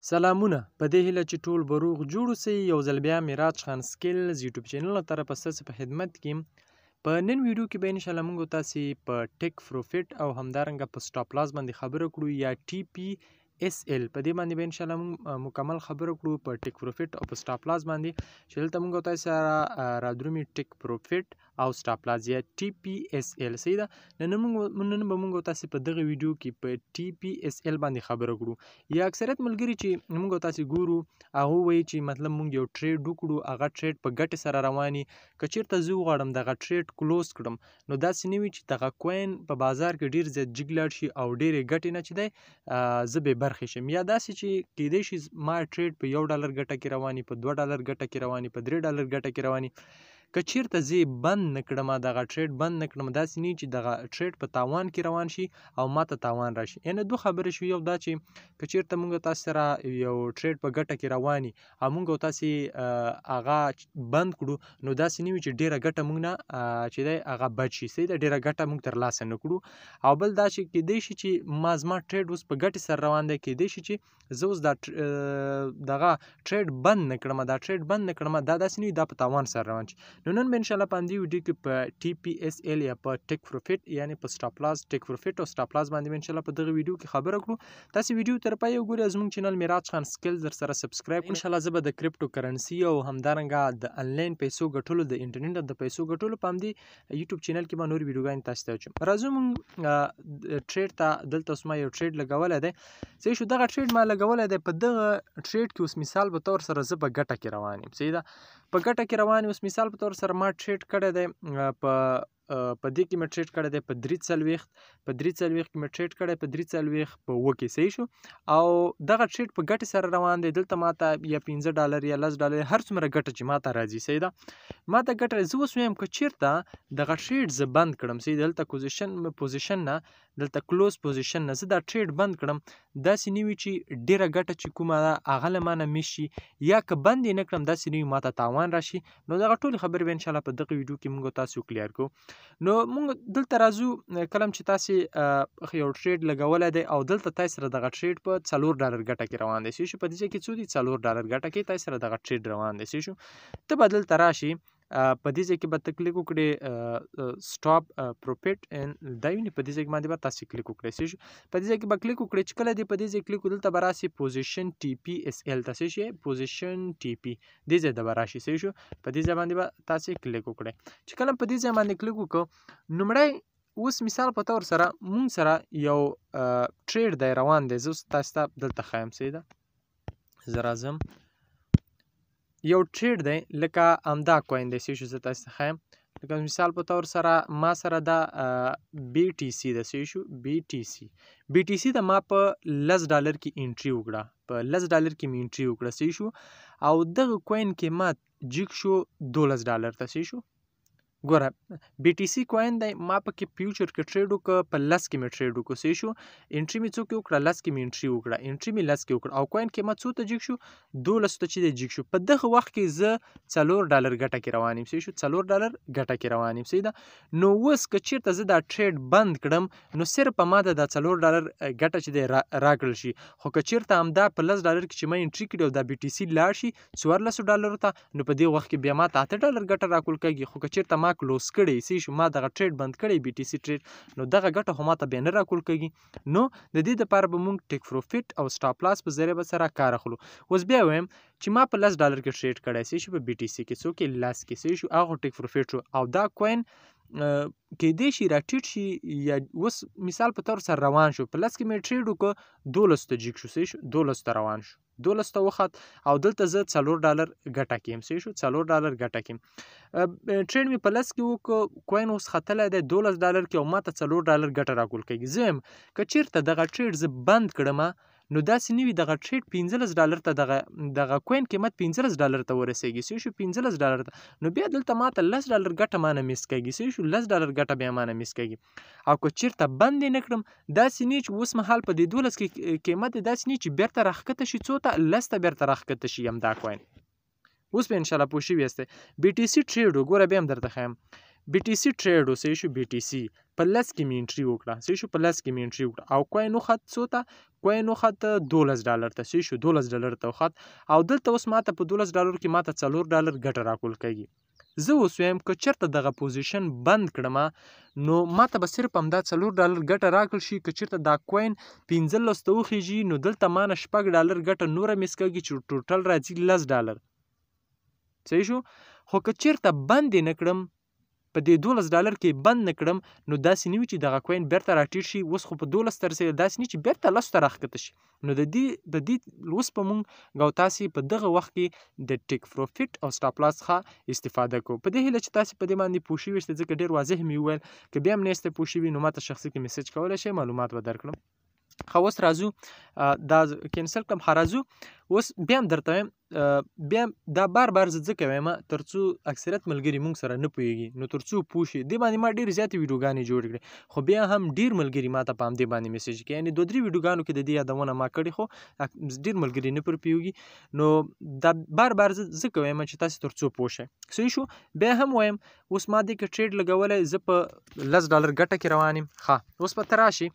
سلامونه په دې هیله چې ټول به روغ جوړ اوسئ. یو ځل بیا میراج خان سکلز یوټیوب چینل له طرفه ستاسو په خدمت کې یم. په نن ویډیو کې به انشاءالله موږ تاسې په ټیک پروفیټ او همدارنګه په سټاپ لاس باندې خبره کړو یا TPSL په دې باندې به انشاءالله موږ مکمل خبره کړو په ټیک پروفیټ او په سټاپ لاس باندې چې دلته موږ تاسې سره رادرومي ټیک پروفیټ او سټاپ لاس یا TPSL صحیح ده. نن به موږ تاسې په دغه ویډیو کې په TPSL باندې خبره کړو. یا اکثریت ملګري چې موږ تاسې ګورو هغه وایي چې مطلب موږ یو ټریډ وکړو، هغه ټریډ په ګټې سره روان وي. که چېرته زه وغواړم دغه ټریډ کلوز کړم نو داسې نه وي چې دغه کوین په بازار کې ډېر زیات جګ لاړ شي او ډېرې ګټې نه چې دی زه بې برخې شم، یا داسې چې کیدای شي ما ټریډ په $1 ګټه کې روان وي، په $2 ګټه کې روان وي، په $3 ګټه کې روان وي. که چېرته زه یې بند نه کړم، دغه ټریډ بند نه کړم، داسې نه چې دغه ټریډ په تاوان کې روان شي او ماته تاوان راشي. یعنې دوه خبرې شوې، یو دا چې که چېرته موږ تاسو سره یو ټریډ په ګټه کې روان وي او موږ تاسې هغه بند کړو نو داسې نه وي چې ډېره ګټه موږ نه چې دی هغه بچ شي، صحیح ده، ډېره ګټه موږ ترلاسه نه کړو. او بل دا چې کیدای شي چې زما ټریډ اوس په ګټې سره روان دی، کیدای شي چې زه اوس دا دغه ټریډ بند نه کړم، دا ټریډ بند نه کړم، دا داسې نه وي دا په تاوان سره روان شي. نو نن به انشاءالله په همدې ویډیو کې په TPSL یا په ټیک پروفیټ یعنې په سټاپ لاس ټیک پروفیټ او سټاپ لاس باندې به انشاءالله په دغه ویډیو کې خبره کړو. تاسې ویډیو تر پایه وګورئ، زموږ چینل میراج خان سکلز در سره سبسکرایب کړئ. انشاءالله زه به د کریپټو کرنسي او همدارنګه د انلاین پیسو ګټلو، د انټرنیټ د پیسو ګټلو په همدې یوټیوب چینل کې به نور ویډیوګانې تاسو ته واچوم. راځو موږ ټریډ ته. دلته اوس ما یو ټریډ لګولی دی، صحیح شو. دغه ټریډ ما لګولی دی، په دغه ټریډ کې اوس مثال په طور سره زه په ګټه کې روان یم، صحیح ده، په ګټه کې روان یم. اوس مثال په طور سره ما ټریډ کړی دی په دې کې مې ټریډ کړی دی په 340 کې مې ټریډ کړی په 340 په 7 کې، صحیح شو. او دغه ټریډ په ګټې سره روان دی. دلته ماته یا $15 یا $10 هر څومره ګټه چې ماته راځي، صحیح ده، ماته ګټه راځي. زه اوس وایم که چېرته دغه ټریډ زه بند کړم، صحیح ده، دلته پوزیشن نه، دلته کلوز پوزیشن نه زه دا ټریډ بند کړم، داسې نه وي چې ډېره ګټه چې کومه ده هغه له ما نه مس شي، یا که بند یې نه کړم داسې نه وي ماته تاوان راشي. نو دغه ټولې خبرې به انشاءالله په دغه ویډیو کې موږ تاسو کلیر کوو. نو موږ دلته راځو، کله چې تاسې یو ټریډ لګولی دی او دلته تاسې سره دغه ټریډ په $4 ګټه کې روان دی، صحیح شو. په دې ځای کې څو دي؟ $4 ګټه کې تاسې سره دغه ټریډ روان دی، صحیح شو. ته به دلته راشي، په دې ځای کې به ته کلیک وکړې سټاپ پروفیټ، دا وینې په دې ځای باندې به تاسې کلیک وکړئ، صحیح شو. په دې ځای کې به کلیک وکړئ، چې کله دې په دې ځای کلیک وکړو دلته به راشي پوزیشن TPSL ته، صحیح شي، پوزیشن TP دې ځای ته به راشي، صحیح شو. په دې ځای باندې به تاسې کلیک وکړئ. چې کله په دې ځای باندې کلیک وکړو، لومړی اوس مثال په طور سره مونږ سره یو ټریډ دی روان دی، زه اوس تاسو ته دلته ښایم، صحیح ده، زه راځم، یو ټریډ دی لکه همدا کوین دی، صحیح شو. زه تاسو ته ښایم، لکه مثال په طور سره ما سره دا BTC ده، صحیح شو، BTC ده ما په $10 کې انټري وکړه، په $10 کې مې انټري وکړه، صحیح شو. او دغه کوین قیمت جګ شو $12 ته، صحیح شو. ګوره BTC کوین دی، ما پکې فیوچر کې ټریډ وکړه، په 10 کې مې ټریډ وکړو، صحیح شو. انټري مې څو کې وکړه؟ 10 کې مې انټري وکړه، انټري مې 10 کې وکړه او کوین قیمت څو ته جګ شو؟ 12 ته چې دی جګ شو. په دغه وخت کې زه $4 ګټه کې روان یم، صحیح شو، $4 ګټه کې روان یم، صحیح ده. نو اوس که چېرته زه دا ټریډ بند کړم نو صرف په ما د $4 ګټه چې دی راکړل شي، خو که چېرته همدا په $10 کې چې ما انټري کړي او دا BTC لاړ شي $14 ته، نو په دې وخت کې بیا ما ته $8 ګټه راکول کېږي. خو که چېرته ما کلوز کړی، صحیح شو، ما دغه ټریډ بند کړی BTC ټریډ، نو دغه ګټه خو ما ته بیا نه راکول کېږي. نو د دې دپاره به موږ ټیک پروفیټ او سټاپ لاس په ذریعه به سره کار اخلو. اوس بیا وایم چې ما په $10 کې ټریډ کړی، صحیح شو، په BTC کې څو کې 10 کې، صحیح شو، هغه ټیک پروفیټ شو. او دا کوین کیدای شي راټیټ شي، یا اوس مثال په طور سره روان شو، په 10 کې مې ټریډ وکړو 12 ته جګ شو، صحیح شو، 12 ته روان شو، 12 ته وخت او دلته زه $4 ګټه کې یم، صحیح شو، $4 ګټه کې یم. ټریډ مې په 10 کې وکړو، کوین اوس ختلی دی $12 کې او ما ته $4 ګټه راکول کېږي. زه یم که چېرته دغه ټریډ زه بند کړم نو داسې نه وي دغه ټریډ $15 ته دغه کوین قیمت $15 ته ورسېږي، صحیح شو، $15 ته، نو بیا دلته ما ته $10 ګټه ما نه مس کېږي، صحیح شو، $10 ګټه بیا ما نه مس کېږي. او که چېرته بند یې نه کړم داسې نه چې اوس مهال په دې 12 کې قیمت یې داسې نه چې بېرته راښکته شي څو ته 10 ته بېرته راښکته شي همدا کوین. اوس به انشاءالله پوه شوي یاستئ. BTC ټریډ وګوره بیا هم درته ښایم، بي ټي سي ټریډ و صحیح شو بي ټي سي په 10 کې مې انټري وکړه صحیح شو په 10 کې مې انټري وکړه او کوین وخت څو ته کوین وخت $12 ته صحیح شو $12 ته وخت او دلته اوس ماته په $12 کې ماته $4 ګټه راکول کېږي زه اوس وایم که چېرته دغه پوزیشن بند کړم نو ماته به صرف همدا $4 ګټه راکړل شي که چېرته دا کوین 15 ته وخیږي نو دلته مانه $6 ګټه نوره مس کېږي چې ټوټل راځي $10 صحیح شو خو که چېرته بند یې نه کړم په دې $12 کې بند نه کړم نو داسې نه وي چې دغه کوین بیرته راټیټ شي اوس خو په 12 ته رسېدلی داسې نه چې بیرته 10 ته راښکته شي نو د دې اوس به مونږ او تاسې په دغه وخت کې د ټیک پروفیټ او سټاپ لاس څخه استفاده کوو په دې هیله چې تاسې په دې باندې پوه شوي یاست ځکه ډېر واضح مې وویل که بیا هم نه یاستئ پوه شوي نو ماته شخصي کې میسج کولی شئ معلومات به درکړم خو اوس راځو دا کینسل کړم ښه راځو اوس بیا هم درته وایم بیا دا بار زه ځکه وایم تر څو اکثریت ملګري موږ سره نه پوهېږي نو تر څو پوه شي دې باندې ما ډېرې زیاتې ویډیوګانې جوړې کړې خو بیا هم ډېر ملګري ماته په همدې باندې میسج کوي یعنې 2-3 ویډیوګانو کې د دې یادونه ما کړې خو ډېر ملګري نه پر پوهېږي نو دا بار زه ځکه وایم چې تاسې تر څو پوه شئ صحیح شو بیا هم وایم اوس ما دې کې ټریډ لګولی زه په $10 ګټه کې روان یم ښه اوس به ته راشي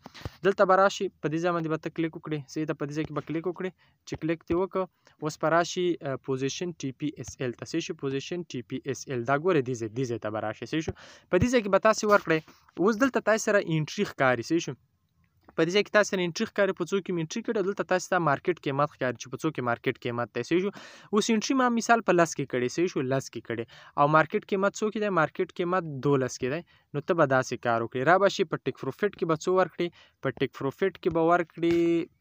دلته به راشي په دې ځای باندې به ته کلیک وکړې صحیح ده په دې ځای کې به کلیک وکړې چې کلیک دې وکړه اوس به راشي پوزیشن ټي پی اس ال ته صحیح شو پوزیشن ټي پی اس ال دا ګوره دې ځای ته به راشي صحیح شو په دې ځای کې به تاسې ورکړئ اوس دلته تاسې سره انټري ښکاري صحیح شو په دې ځای کې تاسې سره انټري ښکاري په څو کې مې انټري کړې دلته تاسې ته مارکیټ قیمت ښکاري چې په څو کې مارکیټ قیمت دی صحیح شو اوس انټري ما مثال په 10 کې کړی صحیح شو 10 کې کړی او مارکیټ قیمت څو کې دی مارکیټ قیمت 12 کې دی نو ته به داسې کار وکړې را به شي په ټیک پروفیټ کې به څو ورکړې په ټیک پروفیټ کې به ورکړې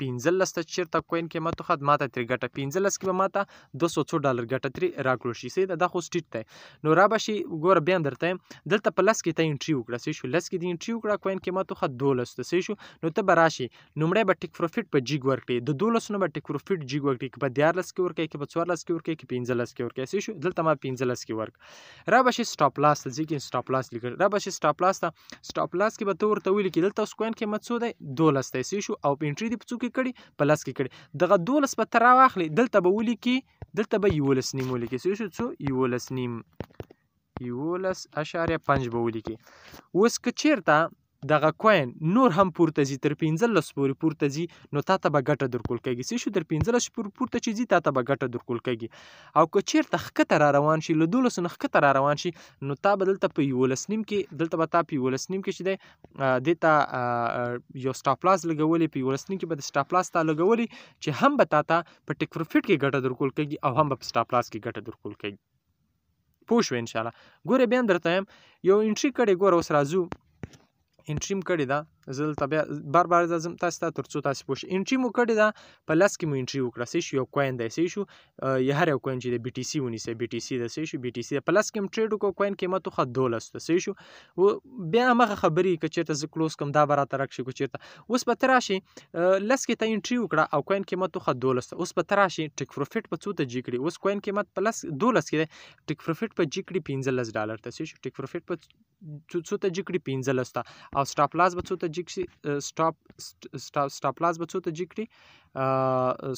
15 ته چېرته کوین قیمت وخت ماته ترې ګټه 15 کې به ماته $200 ګټه ترې راکړل شي صحیح ده دا خو سټیټ دی نو را به شي ګوره بیا هم درته یم دلته په 10 کې ته انټري وکړه صحیح شو 10 کې دې انټري وکړه کوین قیمت وخت 12 ته صحیح شو نو ته به راشي لومړی به ټیک پروفیټ په جیګ ورکړي د 12 نه به ټیک پروفیټ جیګ ورکړي که په 14 کې ورکړي که په 14 کې ورکړي که 15 کې ورکړي صحیح شو دلته ما 15 کې ورک را به شي سټاپ لاس ته ځکه سټاپ لاس لیکل را به شي سټاپ لاس کې به ته ورته ولیکې دلته اوس کوین قیمت څو دی 12 دی صحیح شو او انټري دې په څو کې کړي په 10 کې کړي دغه 12 به ته راواخلې دلته به ولیکې دلته به 11 نیم ولیکې صحیح شو څو 11 نیم 11.5 به ولیکې اوس که چېرته دغه کوین نور هم پورته ځي تر 15 پورې پورته ځي نو تا ته به ګټه درکول کېږي صحیح شو تر 15 پورې پورته چې ځي تا ته به ګټه درکول کېږي او که چېرته ښکته را روان شي له 12 نه ښکته را روان شي نو تا به دلته په 11 نیم کې دلته به تا په 11 نیم کې چې دی دې ته یو سټاپ لاس لګولې په 11 نیم کې به د سټاپ لاس تا لګولې چې هم به تا ته په ټیک پروفیټ کې ګټه درکول کېږي او هم به په سټاپ لاس کې ګټه درکول کېږي پوه شوې انشاءالله ګوره بیا هم درته یم یو انټري کړې ګوره اوس راځو انټري م کړې ده زه دلته بیا بار ځم تاسو ته تر څو تاسې پوه شئ انټري مو کړې ده په 10 کې مو انټري وکړه صحیح شو یو کوین دی صحیح شو یا هر یو کوین چې دی بي ټي سي ونیسئ بي ټي سي ده صحیح شو بي ټي سي په 10 کې م ټریډ وکړو کوین قیمت وخت 12 ته صحیح شو بیا همغه خبرې که چېرته زه کلوز کړم دا به راته رک شي که چېرته اوس به ته راشي 10 کې ته انټري وکړه او کوین قیمت وخت 12 ته اوس به ته راشي ټیک پروفیټ په څو ته جي کړي اوس کوین قیمت په 12 کې دی ټیک پروفیټ په جي کړي $15 ته صحیح شو ټیک پروفیټ په څو ته جي کړي 15 ته او سټاپ لاس به څو ته جي کړي سټاپ لاس به څو ته جي کړي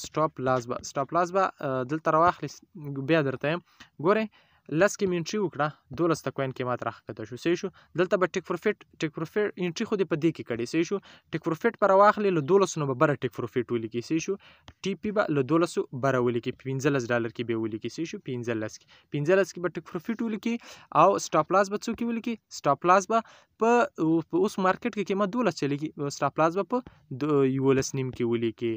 سټاپ لاس به دلته راواخلې بیا درته یم ګورئ 10 کې مې انټري وکړه 12 ته کوین قیمت راښکته شو صحیح شو دلته به ټیک پروفیټ انټري خو دې په دې کې کړې صحیح شو ټیک پروفیټ به راواخلې له 12 نه به بره ټیک پروفیټ ولیکي صحیح شو ټي پي به له 12 بره ولیکي $15 کې به ولیکي صحیح شو 15 کې به ټیک پروفیټ ولیکي او سټاپ لاس به څو کې ولیکي سټاپ لاس به په اوس مارکیټ کې قیمت 12 چلیږي سټاپ لاس به په 11 نیم کې ولیکي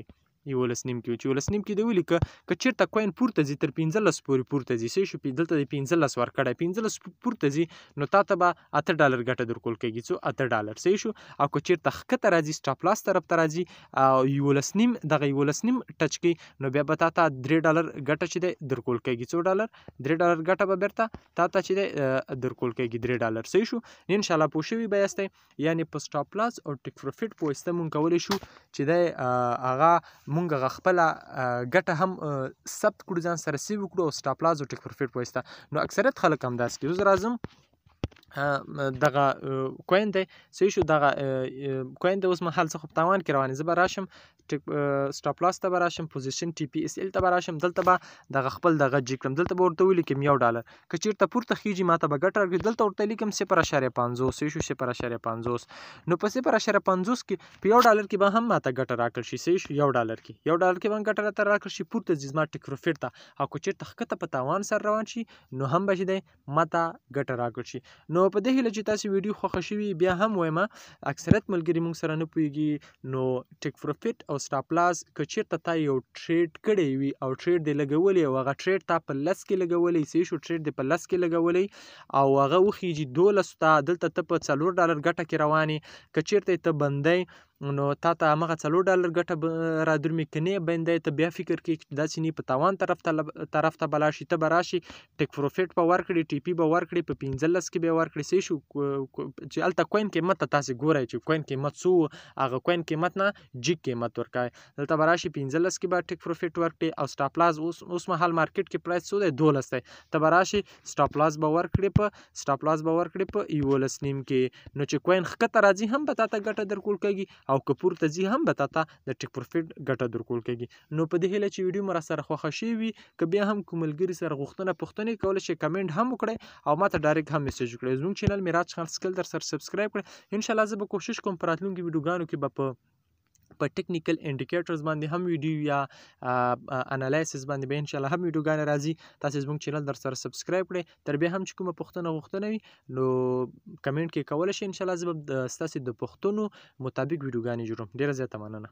11 نیم کې چې 11 نیم کې دی ولیکه که چېرته کوین پورته ځي تر 15 پورې پورته ځي صحیح شو دلته د 15 ورکړی 15 پورته ځي نو تا ته به $8 ګټه درکول کېږي څو $8 صحیح شو او که چېرته ښکته راځي سټاپ لاس طرف ته راځي او 11 نیم دغه 11 نیم ټچ کوي نو بیا به تا ته $3 ګټه چې دی درکول کېږي څو ډالر $3 ګټه به بیرته تا ته چې دی درکول کېږي $3 صحیح شو انشاءالله پوه شوي به یاستئ یعنې په سټاپ لاس او ټیک پروفیټ په واسطه مونږ کولی شو چې دی هغه مونږ هغه خپله ګټه هم ثبت کړو ځان سره سیو کړو او سټاپ لاس او ټیک پروفیټ په واسطه نو اکثریت خلک هم داسې کوي زه راځم دغه کوین دی صحیح شو دغه کوین دی اوس مهال څه خو په تاوان کې روان زه به راشم سټاپ لاس ته به راشم، پوزیشن ټي پی اس ال ته به راشم، دلته به دغه خپل دغه جګ کړم، دلته به ورته ولیکم $1. که چېرته پورته خیږي ماته به ګټه راکړي، دلته ورته لیکم 0.50 صحیح شو 0.50. نو په 0.50 کې په $1 کې به هم ماته ګټه راکړل شي، صحیح شو $1 کې $1 کې به هم ګټه راته راکړل شي، پورته ځي زما ټیک پروفیټ ته. او که چېرته ښکته په تاوان سره روان شي نو هم به چې دی ماته ګټه راکړل شي. نو په دې هیله چې تاسې ویډیو خوښه شوي، بیا هم وایم اکثریت ملګري موږ سره نه پوهېږي، نو ټیک پروفیټ او سټاپ لاس که چېرته تا یو ټریډ کړی وي او ټریډ دې لګولی او هغه ټریډ تا په 10 کې لګولی، صحیح شو ټریډ دې په 10 کې لګولی او هغه وخیږي 12 ته، دلته ته په $4 ګټه کې روان یې، که چېرته ته بندی نو تا ته همغه $4 ګټه را درومي، که نه بندی ته بیا فکر کوي چې داسې نه په تاوان طرف ته به لاړ شي، ته به راشي ټیک پروفیټ به ورکړي، ټي پي به ورکړي، په 15 کې به یې ورکړي، صحیح شو. چې هلته کوین قیمت ته تاسې ګورئ چې کوین قیمت څو و، هغه کوین قیمت نه جګ قیمت ورکوئ، دلته به راشي 15 کې به ټیک پروفیټ ورکړي او سټاپ لاس اوس مهال مارکیټ کې پرایس څو دی 12 دی، ته به راشي سټاپ لاس به ورکړي په 11.5 کې. نو چې کوین ښکته راځي هم به تا ته ګټه درکول کېږي او که پورته ځي هم به تا ته د ټیک پروفیټ ګټه درکول کېږي. نو په دې هیله چې ویډیو مو را سره خوښه شوې وي، که بیا هم کوم ملګري سره پوښتنې کولی شئ کمنټ هم وکړئ او ماته ډایرکټ هم میسیج وکړئ. زموږ چینل میراج خان سکل در سره سبسکرایب کړئ. انشاءالله زه به کوشش کوم په راتلونکي ویډیوګانو کې به په ټیکنیکل انډیکیټرز باندې هم ویډیو یا انالایسس باندې به انشاءالله هم ویډیوګانې راځي. تاسې زموږ چینل در سره سبسکرایب کړئ. تر بیا هم چې کومه پوښتنه وي نو کمنټ کې کولی شئ، انشاءالله زه به ستاسې د پوښتنو مطابق ویډیوګانې جوړوم. ډېره زیاته مننه.